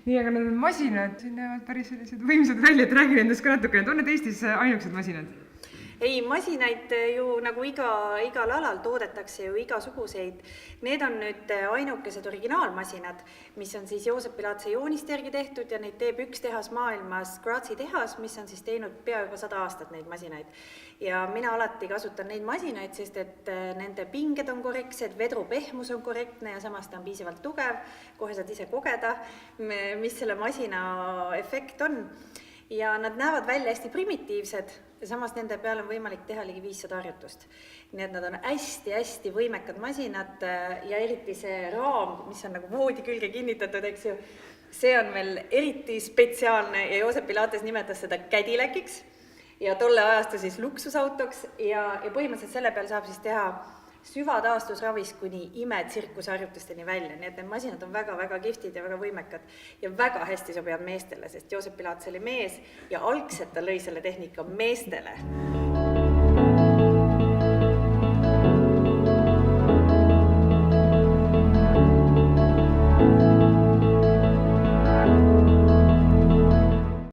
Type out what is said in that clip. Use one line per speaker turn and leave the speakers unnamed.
Nii, aga need masinad, siin näevad päris sellised võimsad välja, et räägi nendest ka natukene. On need Eestis ainukesed masinad?
Ei, masinaid ju nagu igal alal toodetakse ju igasuguseid. Need on nüüd ainukesed originaalmasinad, mis on siis Joosep Pilaatse jooniste järgi tehtud ja neid teeb üks tehas maailmas, Grazzi tehas, mis on siis teinud pea juba 100 aastat neid masinaid. Ja mina alati kasutan neid masinaid, sest et nende pinged on korrektsed, vedru pehmus on korrektne ja samas ta on piisavalt tugev. Kohe saad ise kogeda, mis selle masina efekt on. Ja nad näevad välja hästi primitiivsed ja samas nende peale on võimalik teha ligi 500 harjutust. Nii et nad on hästi võimekad masinad ja eriti see raam, mis on nagu voodi külge kinnitatud, eks ju, see on veel eriti spetsiaalne ja Joosep Pilates nimetas seda Cadillac'iks ja tolle ajastu siis luksusautoks ja põhimõtteliselt selle peal saab siis teha süvataastusravis kuni tsirkusharjutusteni välja, nii et need masinad on väga kihvtid ja väga võimekad ja väga hästi sobivad meestele, sest Joosep Pilaats oli mees ja algselt ta lõi selle tehnika meestele.